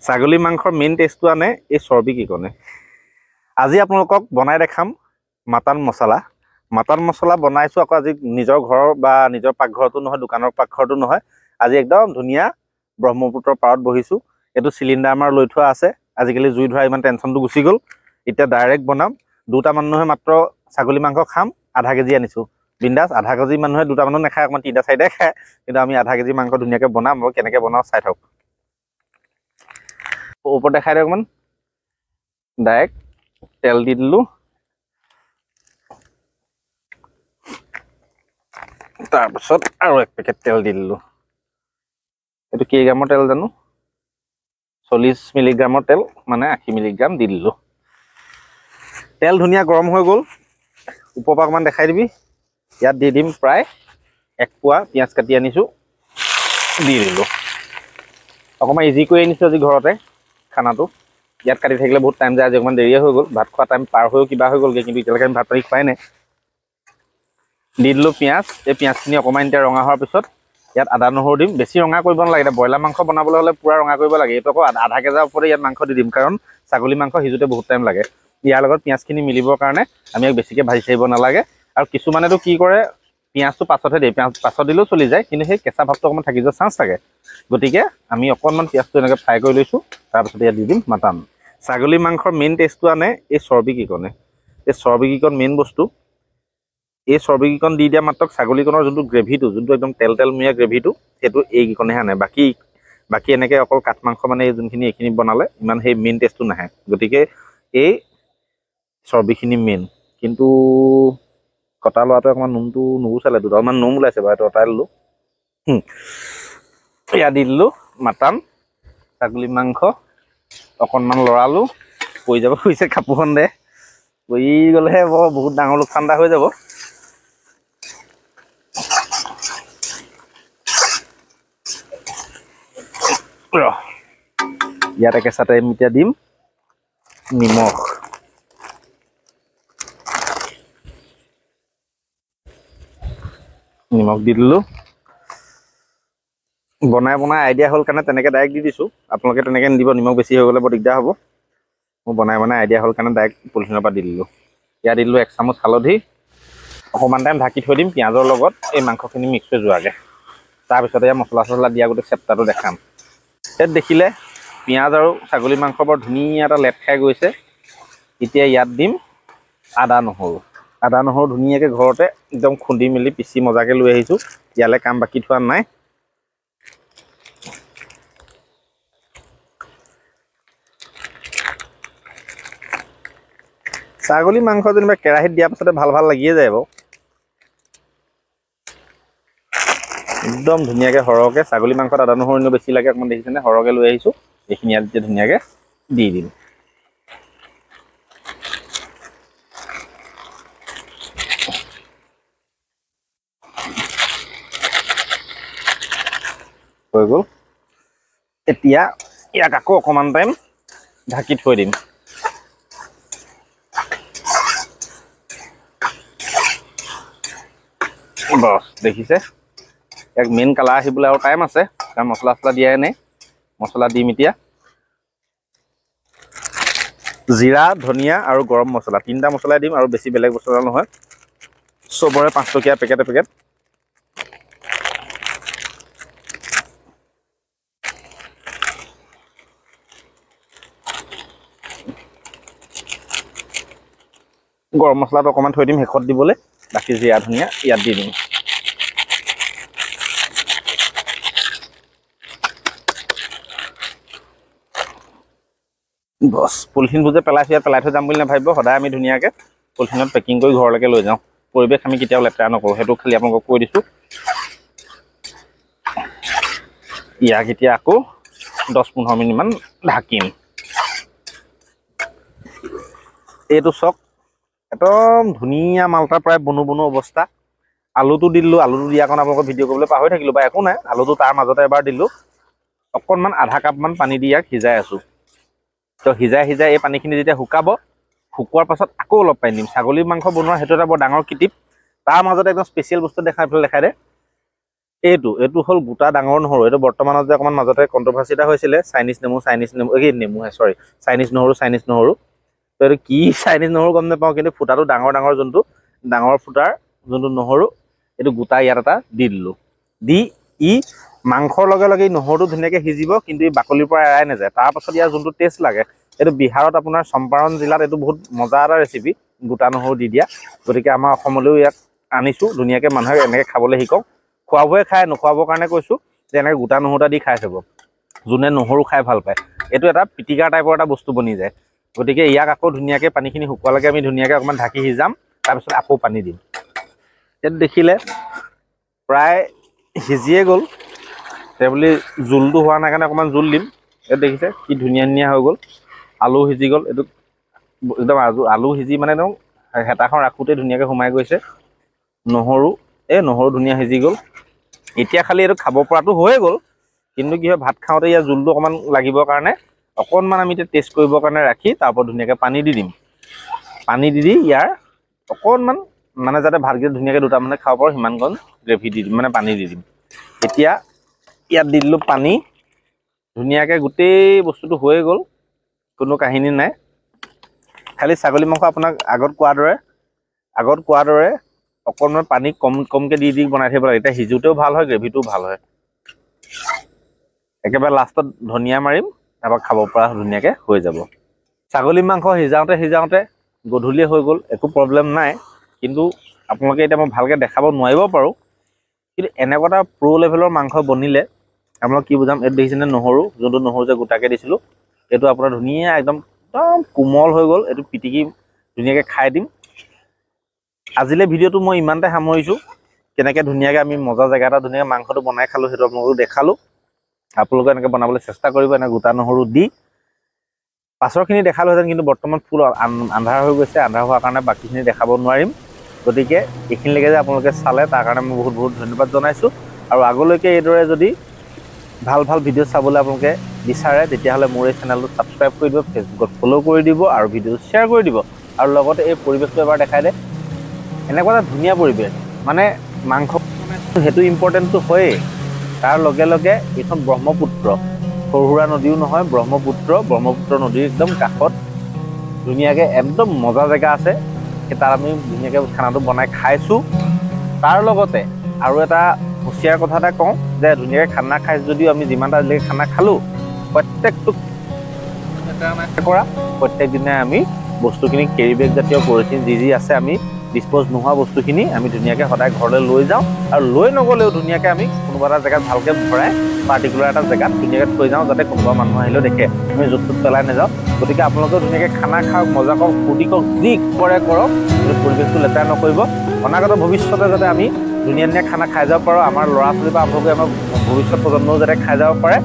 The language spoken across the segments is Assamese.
ছাগলী মাংসৰ মেইন টেষ্টটো আনে এই চৰ্বিকেইকণে। আজি আপোনালোকক বনাই দেখাম মাটন মছলা। মাটন মছলা বনাইছোঁ আকৌ আজি নিজৰ ঘৰৰ বা নিজৰ পাকঘৰতো নহয়, দোকানৰ পাকঘৰতো নহয়। আজি একদম ধুনীয়া ব্ৰহ্মপুত্ৰৰ পাৰত বহিছোঁ। এইটো চিলিণ্ডাৰ আমাৰ লৈ থোৱা আছে। আজিকালি জুই ধৰা ইমান টেনশ্যনটো গুচি গ'ল। এতিয়া ডাইৰেক্ট বনাম। দুটা মানুহে মাত্ৰ ছাগলী মাংস খাম, আধা কেজি আনিছোঁ। বিন্দাছ, আধা কেজি মানুহে দুটা মানুহ নাখায়, অকণমান তিনিটা চাৰিটাই খায়। কিন্তু আমি আধা কেজি মাংস ধুনীয়াকৈ বনাম। মই কেনেকৈ বনাওঁ চাই থাকক। ওপৰত দেখাই দিয়ক অকণমান। ডাইৰেক্ট তেল দি দিলোঁ। তাৰপিছত আৰু এক পেকেট তেল দি দিলোঁ। এইটো কেই গ্ৰামৰ তেল জানো, 40 মিলিগ্ৰামৰ তেল, মানে 80 মিলিগ্ৰাম দি দিলোঁ। তেল ধুনীয়া গৰম হৈ গ'ল। ওপৰৰ পৰা অকণমান দেখাই দিবি। ইয়াত দি দিম প্ৰায় 1 পোৱা পিঁয়াজ কাটি আনিছোঁ, দি দিলোঁ। অকণমান ইজি কৰি আনিছোঁ আজি ঘৰতে খানাটো। ইয়াত কাটি থাকিলে বহুত টাইম যায়, আজি অকণমান দেৰিয়ে হৈ গ'ল। ভাত খোৱা টাইম পাৰ হৈও কিবা হৈ গ'লগৈ, কিন্তু এতিয়ালৈকে আমি ভাত পানী খোৱাই নাই। দি দিলোঁ পিঁয়াজ। এই পিঁয়াজখিনি অকণমান এতিয়া ৰঙা হোৱাৰ পিছত ইয়াত আদা নহৰু দিম। বেছি ৰঙা কৰিব নালাগে। এতিয়া ব্ৰইলাৰ মাংস বনাবলৈ হ'লে পূৰা ৰঙা কৰিব লাগে। এইটো আকৌ আধা কেজাৰ ওপৰতে ইয়াত মাংস দি দিম, কাৰণ ছাগলী মাংস সিজোতে বহুত টাইম লাগে। ইয়াৰ লগত পিঁয়াজখিনি মিলিবৰ কাৰণে আমি ইয়াক বেছিকৈ ভাজি থাকিব নালাগে। আৰু কিছুমানেতো কি কৰে, পিঁয়াজটো পাছতহে দিয়ে। পিঁয়াজ পাছত দিলেও চলি যায়, কিন্তু সেই কেঁচা ভাৱটো অকণমান থাকি যোৱাৰ চান্স থাকে। গতিকে আমি অকণমান পিঁয়াজটো এনেকৈ ফ্ৰাই কৰি লৈছোঁ। তাৰপিছত ইয়াত দি দিম মাটন। ছাগলী মাংসৰ মেইন টেষ্টটো আনে এই চৰ্বিকেইকণে। এই চৰ্বিকেইকণ মেইন বস্তু। এই চৰ্বিকেইকণ দি দিয়া মাত্ৰ ছাগলীকণৰ যোনটো গ্ৰেভিটো, যোনটো একদম তেলমূৰীয়া গ্ৰেভিটো, সেইটো এইকেইকণেহে আনে। বাকী এনেকৈ অকল কাঠ মাংস মানে যোনখিনি এইখিনি বনালে ইমান সেই মেইন টেষ্টটো নাহে। গতিকে এই চৰ্বিখিনি মেইন। কিন্তু কটা লোৱাটোৱে অকণমান নোমটো নুগুচালে, দুডালমান নোম ওলাইছে বাৰু, এইটো অঁতাই দিলোঁ। ইয়াত দি দিলোঁ মাটন, ছাগলী মাংস। অকণমান লৰালোঁ, পৰি যাব খুজিছে কাপোৰখন দে। পৰি গ'লেহে বহুত ডাঙৰ লোকচান এটা হৈ যাব। ইয়াত একেচাতে আমি এতিয়া দিম নিমখ। নিমখ দি দিলোঁ। বনাই আইডিয়া হ'ল কাৰণে তেনেকৈ ডাইৰেক্ট দি দিছোঁ। আপোনালোকে তেনেকৈ নিদিব, নিমখ বেছি হৈ গ'লে বৰ দিগদাৰ হ'ব। মোৰ বনাই আইডিয়া হ'ল কাৰণে ডাইৰেক্ট পলিথিনৰ পৰা দি দিলোঁ। ইয়াত দি দিলোঁ 1 চামুচ হালধি। অকণমান টাইম ঢাকি থৈ দিম পিঁয়াজৰ লগত এই মাংসখিনি মিক্স হৈ যোৱাকৈ। তাৰপিছতে ইয়াত মছলা চছলা দিয়া গোটেই চেপ্টাৰটো দেখাম। ইয়াত দেখিলে পিঁয়াজ আৰু ছাগলী মাংস বৰ ধুনীয়া এটা লেট খাই গৈছে। এতিয়া ইয়াত দিম আদা নহৰু। আদা নহৰু ধুনীয়াকৈ ঘৰতে একদম খুন্দি মেলি পিচি মজাকৈ লৈ আহিছোঁ। ইয়ালৈ কাম বাকী থোৱা নাই। ছাগলী মাংস যেনিবা কেৰাহীত দিয়াৰ পাছতে ভাল লাগিয়ে যায় বাৰু। একদম ধুনীয়াকৈ সৰহকৈ ছাগলী মাংসত আদা নহৰু এনেও বেছি লাগে, অকণমান দেখিছেনে সৰহকৈ লৈ আহিছোঁ। এইখিনি ইয়াত এতিয়া ধুনীয়াকৈ দি দিম। হৈ গ'ল। এতিয়া ইয়াক আকৌ অকণমান টাইম ঢাকি থৈ দিম। বছ দেখিছে, ইয়াক মেইন কালাৰ আহিবলৈ আৰু টাইম আছে, কাৰণ মছলা চছলা দিয়াই নাই। মছলা দিম এতিয়া। জিৰা, ধনিয়া আৰু গৰম মছলা, 3টা মছলাই দিম, আৰু বেছি বেলেগ মছলা নহয়। চবৰে 5 টকীয়া পেকেট। গৰম মছলাটো অকণমান থৈ দিম শেষত দিবলৈ। বাকী জিৰা ধনিয়া ইয়াত দি দিম। বছ পলিথিনবোৰ যে পেলাইছোঁ, ইয়াত পেলাই থৈ যাম বুলি নাভাবিব। সদায় আমি ধুনীয়াকৈ পলিথিনত পেকিং কৰি ঘৰলৈকে লৈ যাওঁ। পৰিৱেশ আমি কেতিয়াও লেতেৰা নকৰোঁ, সেইটো খালি আপোনালোকক কৈ দিছোঁ। ইয়াক এতিয়া আকৌ 10-15 মিনিটমান ঢাকিম। এইটো চক একদম ধুনীয়া মালটা প্ৰায় বনো অৱস্থা। আলুটো দি দিলোঁ। আলুটো দিয়াৰ কাৰণে আপোনালোকক ভিডিঅ' কৰিবলৈ পাহৰি থাকিলোঁ, বা একো নাই। আলুটো তাৰ মাজতে এবাৰ দিলোঁ। অকণমান আধা কাপমান পানী দি ইয়াক সিজাই আছোঁ। তো সিজাই এই পানীখিনি যেতিয়া শুকোৱাৰ পাছত আকৌ অলপ পানী দিম। ছাগলী মাংস বনোৱাৰ সেইটো এটা বৰ ডাঙৰ কিটিপ। তাৰ মাজতে একদম স্পেচিয়েল বস্তু দেখাই দে। এইটো হ'ল গোটা ডাঙৰ নহৰু। এইটো বৰ্তমানত যে অকণমান মাজতে কণ্ট্ৰভাৰ্চি এটা হৈছিলে, চাইনিজ নেমু চাইনিজ নহৰু। তো এইটো কি চাইনিজ নহৰু গম নাপাওঁ, কিন্তু ফুটাটো ডাঙৰ যোনটো ডাঙৰ ফুটাৰ যোনটো নহৰু, এইটো গোটা ইয়াত এটা দি দিলোঁ। দি মাংসৰ লগে লগে নহৰুটো ধুনীয়াকৈ সিজিব, কিন্তু এই বাকলিৰ পৰা এৰাই নাযায়। তাৰপাছত ইয়াৰ যোনটো টেষ্ট লাগে, এইটো বিহাৰত আপোনাৰ চম্পাৰণ জিলাত এইটো বহুত মজা এটা ৰেচিপি, গোটা নহৰু দি দিয়া। গতিকে আমাৰ অসমলৈও ইয়াক আনিছোঁ, ধুনীয়াকৈ মানুহে এনেকৈ খাবলৈ শিকক। খোৱাবোৰে খায়, নোখোৱাবৰ কাৰণে কৈছোঁ যে এনেকৈ গোটা নহৰু এটা দি খাই চাব। যোনে নহৰু খাই ভাল পায়, এইটো এটা পিটিকা টাইপৰ এটা বস্তু বনি যায়। গতিকে ইয়াক আকৌ ধুনীয়াকৈ পানীখিনি শুকোৱালৈকে আমি ধুনীয়াকৈ অকণমান ঢাকি সিজাম, তাৰপিছত আকৌ পানী দিম। এইটো দেখিলে প্ৰায় সিজিয়ে গ'ল, বুলি জোলটো হোৱা নাই কাৰণে অকণমান জোল দিম। এইটো দেখিছে কি ধুনীয়া হৈ গ'ল, আলু সিজি গ'ল। এইটো একদম আলু সিজি মানে একদম হেতাখন ৰাখোঁতে ধুনীয়াকৈ সোমাই গৈছে। নহৰু ধুনীয়া সিজি গ'ল। এতিয়া খালি এইটো খাব পৰাটো হৈয়ে গ'ল, কিন্তু কি হয় ভাত খাওঁতে ইয়াৰ জোলটো অকণমান লাগিবৰ কাৰণে অকণমান আমি এতিয়া টেষ্ট কৰিবৰ কাৰণে ৰাখি তাৰ ওপৰত ধুনীয়াকৈ পানী দি দিম। পানী দি ইয়াৰ অকণমান মানে যাতে ভাতকেইটা ধুনীয়াকৈ দুটা মানে খাব পাৰোঁ সিমানকণ গ্ৰেভি দি দিম, মানে পানী দি দিম। এতিয়া ইয়াত দি দিলোঁ পানী, ধুনীয়াকৈ গোটেই বস্তুটো হৈয়ে গ'ল, কোনো কাহিনী নাই। খালি ছাগলী মাংস আপোনাক আগত কোৱাৰ দৰে অকণমান পানী কমকৈ দি বনাই থাকিব লাগে। এতিয়া সিজোতেও ভাল হয়, গ্ৰেভিটোও ভাল হয়। একেবাৰে লাষ্টত ধনিয়া মাৰিম, তাৰপৰা খাব পৰা ধুনীয়াকৈ হৈ যাব। ছাগলী মাংস সিজাওঁতে গধূলি হৈ গ'ল, একো প্ৰব্লেম নাই। কিন্তু আপোনালোকে এতিয়া মই ভালকৈ দেখাব নোৱাৰিব পাৰোঁ, কিন্তু এনেকুৱা এটা প্ৰ' লেভেলৰ মাংস বনিলে আপোনালোক কি বুজাম, এইটো দেখিছেনে যোনটো নহৰু যে গোটাকৈ দিছিলোঁ, এইটো আপোনাৰ ধুনীয়া একদম কোমল হৈ গ'ল। এইটো পিটিকি ধুনীয়াকৈ খাই দিম। আজিলৈ ভিডিঅ'টো মই ইমানতে সামৰিছোঁ। কেনেকৈ ধুনীয়াকৈ আমি মজা জেগা এটা ধুনীয়াকৈ মাংসটো বনাই খালোঁ, সেইটো আপোনালোকক দেখালোঁ। আপোনালোকে এনেকৈ বনাবলৈ চেষ্টা কৰিব, এনেকৈ গোটা নহৰু দি। পাছৰখিনি দেখালোহেঁতেন, কিন্তু বৰ্তমান ফুল আন্ধাৰ হৈ গৈছে। আন্ধাৰ হোৱাৰ কাৰণে বাকীখিনি দেখাব নোৱাৰিম। গতিকে এইখিনিলৈকে যে আপোনালোকে চালে তাৰ কাৰণে মই বহুত ধন্যবাদ জনাইছোঁ। আৰু আগলৈকে এইদৰে যদি ভাল ভিডিঅ' চাবলৈ আপোনালোকে বিচাৰে, তেতিয়াহ'লে মোৰ এই চেনেলটো ছাবস্ক্ৰাইব কৰি দিব, ফেচবুকত ফ'ল' কৰি দিব আৰু ভিডিঅ' শ্বেয়াৰ কৰি দিব। আৰু লগতে এই পৰিৱেশটো এবাৰ দেখাই দে। এনেকুৱা এটা ধুনীয়া পৰিৱেশ, মানে মাংস সেইটো ইম্পৰ্টেণ্টটো হয়েই। তাৰ লগে লগে এইখন ব্ৰহ্মপুত্ৰ, সৰু সুৰা নদীও নহয়, ব্ৰহ্মপুত্ৰ নদীৰ একদম কাষত ধুনীয়াকৈ একদম মজা জেগা আছে। তাত আমি ধুনীয়াকৈ খানাটো বনাই খাইছোঁ। তাৰ লগতে আৰু এটা হুঁচিয়াৰ কথা এটা কওঁ যে ধুনীয়াকৈ খানা খাই যদিও আমি যিমানটা আজিলৈকে খানা খালোঁ, প্ৰত্যেক দিনাই আমি বস্তুখিনি কেৰি বেগ জাতীয় পলিথিন যি আছে, আমি ডিছপ'জ নোহোৱা বস্তুখিনি আমি ধুনীয়াকৈ সদায় ঘৰলৈ লৈ যাওঁ। আৰু লৈ নগ'লেও ধুনীয়াকৈ আমি কোনোবা এটা জেগাত ভালকৈ ভৰাই পাৰ্টিকুলাৰ এটা জেগাত ধুনীয়াকৈ থৈ যাওঁ, যাতে কোনোবা মানুহ আহিলেও দেখে আমি য'ত ত'ত পেলাই নাযাওঁ। গতিকে আপোনালোকেও ধুনীয়াকৈ খানা খাওক, মজা কৰক, ফূৰ্তি কৰক, যি কৰে কৰক, কিন্তু পৰিৱেশটো লেতেৰা নকৰিব। অনাগত ভৱিষ্যতে যাতে আমি ধুনীয়া খানা খাই যাব পাৰোঁ, আমাৰ ল'ৰা ছোৱালী বা আপোনালোকে আমাৰ ভৱিষ্যত প্ৰজন্মও যাতে খাই যাব পাৰে,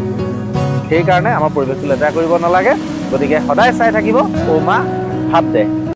সেইকাৰণে আমাৰ পৰিৱেশটো লেতেৰা কৰিব নালাগে। গতিকে সদায় চাই থাকিব ঔ মা ভাত দে।